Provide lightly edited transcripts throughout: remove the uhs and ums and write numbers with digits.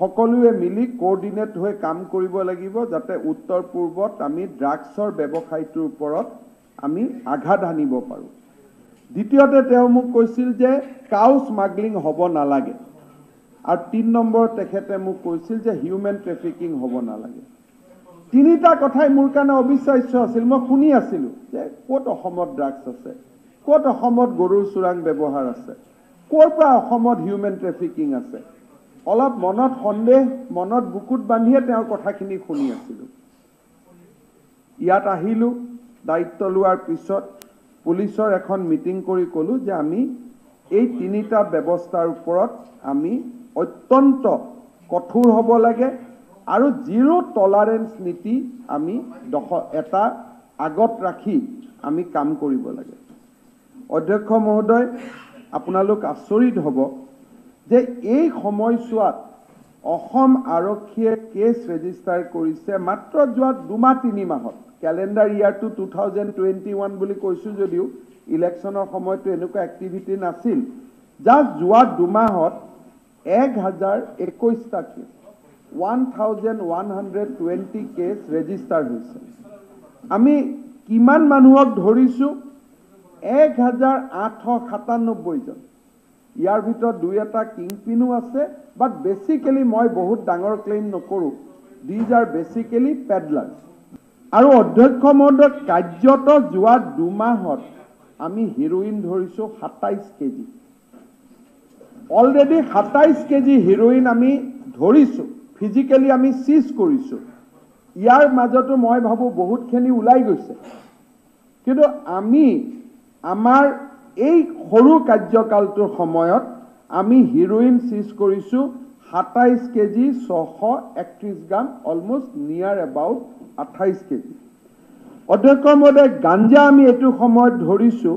সকলোৱে মিলি কোঅৰ্ডিনেট হৈ কাম কৰিব লাগিব যাতে উত্তৰ পূৰ্বত আমি ড্ৰাগছৰ ব্যৱসায়টোৰ ওপৰত আমি আঘাত আনিব পাৰোঁ। দ্বিতীয়তে তেওঁ মোক কৈছিল যে কাউ স্মাগলিং হ'ব নালাগে, আৰু ৩ নম্বৰ তেখেতে মোক কৈছিল যে হিউমেন ট্ৰেফিকিং হ'ব নালাগে। তিনিটা কথাই মোৰ কাৰণে অবিশ্বাস্য আছিল। মই শুনি আছিলোঁ যে ক'ত অসমত ড্ৰাগছ আছে, ক'ত অসমত গৰুৰ চোৰাং ব্যৱহাৰ আছে, ক'ৰ পৰা অসমত হিউমেন ট্ৰেফিকিং আছে। অলপ মনত সন্দেহ, মনত বুকুত বান্ধিয়ে তেওঁৰ কথাখিনি শুনি আছিলোঁ। ইয়াত আহিলোঁ, দায়িত্ব লোৱাৰ পিছত পুলিচৰ এখন মিটিং কৰি ক'লোঁ যে আমি এই তিনিটা ব্যৱস্থাৰ ওপৰত আমি অত্যন্ত কঠোৰ হ'ব লাগে আৰু জিৰো টলাৰেন্স নীতি আমি এটা আগত ৰাখি আমি কাম কৰিব লাগে। অধ্যক্ষ মহোদয়, আপোনালোক আচৰিত হ'ব যে এই সময়ছোৱাত অসম আৰক্ষীয়ে কেছ ৰেজিষ্টাৰ কৰিছে মাত্ৰ যোৱা 2-3 মাহত। কেলেণ্ডাৰ ইয়াৰটো 2021 বুলি কৈছোঁ যদিও ইলেকশ্যনৰ সময়তো এনেকুৱা এক্টিভিটি নাছিল। জাষ্ট যোৱা 2 মাহত 1021টা কেছ, 1120 কেছ ৰেজিষ্টাৰ হৈছে। আমি কিমান মানুহক ধৰিছোঁ? 1897 জন। ইয়াৰ ভিতৰত 2-এটা কিংপিনো আছে, বাট বেচিকেলি মই বহুত ডাঙৰ ক্লেইম নকৰোঁ। These are basically peddlers. আৰু অধ্যক্ষ মহোদয়, কাৰ্যত যোৱা 2 মাহত আমি হিৰোইন ধৰিছোঁ 27 কেজি। অলৰেডি 27 কেজি হিৰোইন আমি ধৰিছোঁ, ফিজিকেলি আমি চিজ কৰিছোঁ। ইয়াৰ মাজতো মই ভাবোঁ বহুতখিনি ওলাই গৈছে, কিন্তু আমি আমাৰ এই সৰু কাৰ্যকালটোৰ সময়ত আমি হিৰোইন চিজ কৰিছোঁ 27 কেজি 631 গ্ৰাম, অলমষ্ট নিয়াৰ এবাউট 28 কেজি। অধ্যক্ষ মহোদয়, গাঞ্জা আমি এইটো সময়ত ধৰিছোঁ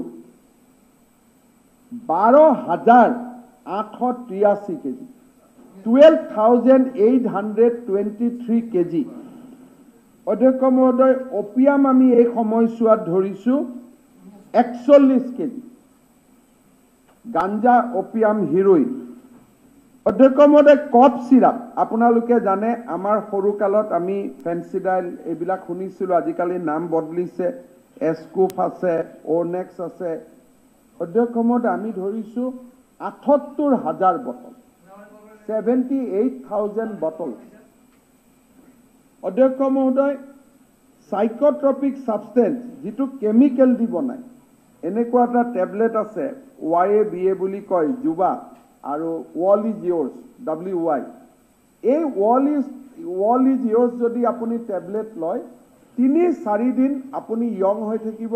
12,883 কেজি, 12,823 কেজি। অধ্যক্ষ মহোদয়, অপিয়াম আমি এই সময়ছোৱাত ধৰিছোঁ 41 কেজি। গাঞ্জা, অপিয়াম, হিৰোইন। অধ্যক্ষ মহোদয়, কফ চিৰাপ আপোনালোকে জানে আমাৰ সৰুকালত আমি ফেন্সিডাইল এইবিলাক শুনিছিলোঁ, আজিকালি নাম বদলিছে, এস্কুফ আছে, অ'নেক্স আছে। অধ্যক্ষ মহোদয়, আমি ধৰিছোঁ 78,000 বটল, 78,000 বটল। অধ্যক্ষ মহোদয়, সাইকোট্ৰপিক সাবষ্টেন্স যিটো কেমিকেল দি বনায়, এনেকুৱা এটা টেবলেট আছে, YABA বুলি কয়, যুৱা, আৰু ওয়াল ইজ ইয়োৰ্ছ, WY। এই ওয়াল ইজ ইয়োৰ্ছ যদি আপুনি টেবলেট লয়, 3-4 দিন আপুনি য়ং হৈ থাকিব।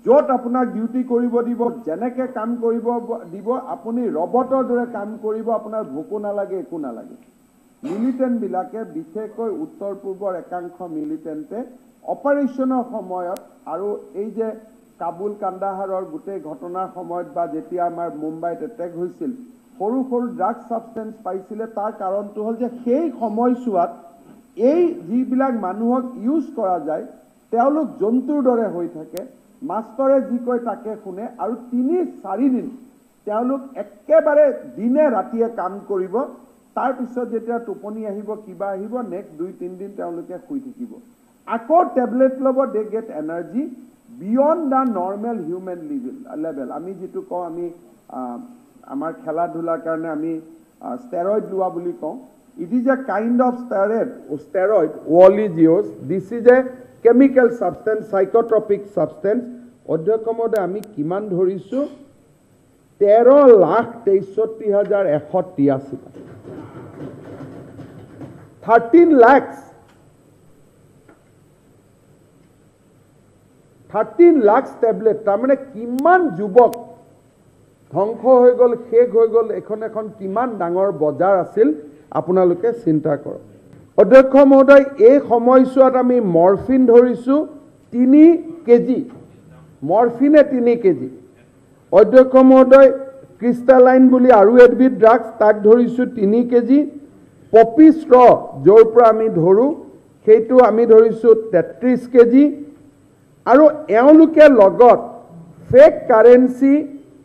য'ত আপোনাক ডিউটি কৰিব দিব, যেনেকৈ কাম কৰিব দিব, আপুনি ৰবটৰ দৰে কাম কৰিব, আপোনাৰ ভোকো নালাগে, একো নালাগে। মিলিটেণ্টবিলাকে, বিশেষকৈ উত্তৰ পূৰ্বৰ একাংশ মিলিটেণ্টে অপাৰেশ্যনৰ সময়ত আৰু এই যে কাবুল কান্দাহাৰৰ গোটেই ঘটনাৰ সময়ত বা যেতিয়া আমাৰ মুম্বাইত এটেক হৈছিল, সৰু সৰু ড্ৰাগছ ছাবষ্টেন্স পাইছিলে। তাৰ কাৰণটো হ'ল যে সেই সময়ছোৱাত এই যিবিলাক মানুহক ইউজ কৰা যায়, তেওঁলোক জন্তুৰ দৰে হৈ থাকে, মাষ্টৰে যি কয় তাকে শুনে, আৰু 3-4 দিন তেওঁলোক একেবাৰে দিনে ৰাতিয়ে কাম কৰিব। তাৰপিছত যেতিয়া টোপনি আহিব, কিবা আহিব, নেক্সট 2-3 দিন তেওঁলোকে শুই থাকিব, আকৌ টেবলেট ল'ব, they get energy beyond the normal human level. আমি যিটো কওঁ, আমি আমাৰ খেলা ধূলাৰ কাৰণে আমি ষ্টেৰইড লোৱা বুলি কওঁ। It is a kind of steroid, wall is yours. This is a chemical substance, psychotropic substance. অধ্যক্ষ মহোদয়, আমি কিমান ধৰিছোঁ? 13,63,183। 13 লাখ টেবলেট। তাৰমানে কিমান যুৱক ধ্বংস হৈ গ'ল, শেষ হৈ গ'ল। এখন কিমান ডাঙৰ বজাৰ আছিল আপোনালোকে চিন্তা কৰক। অধ্যক্ষ মহোদয়, এই সময়ছোৱাত আমি মৰফিন ধৰিছোঁ 3 কেজি, মৰফিনে 3 কেজি। অধ্যক্ষ মহোদয়, ক্ৰিষ্টালাইন বুলি আৰু এবিধ ড্ৰাগছ, তাক ধৰিছোঁ 3 কেজি। পপি ষ্ট্ৰ, য'ৰ পৰা আমি ধৰোঁ, সেইটো আমি ধৰিছোঁ 33 কেজি। আৰু এওঁলোকে লগত ফেক কাৰেঞ্চি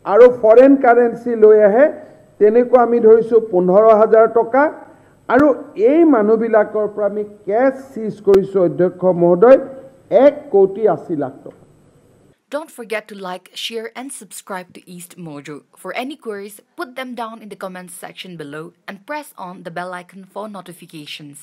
আৰু ফৰেন কাৰেঞ্চি লৈ আহে, তেনেকুৱা আমি ধৰিছোঁ 15,000 টকা। আৰু এই মানুহবিলাকৰ পৰা আমি কেছ চিজ কৰিছোঁ অধ্যক্ষ মহোদয় 1,80,00,000 টকা। Don't forget to like, share and subscribe to East Mojo. For any queries, put them down in the comments section below and press on the bell icon for notifications.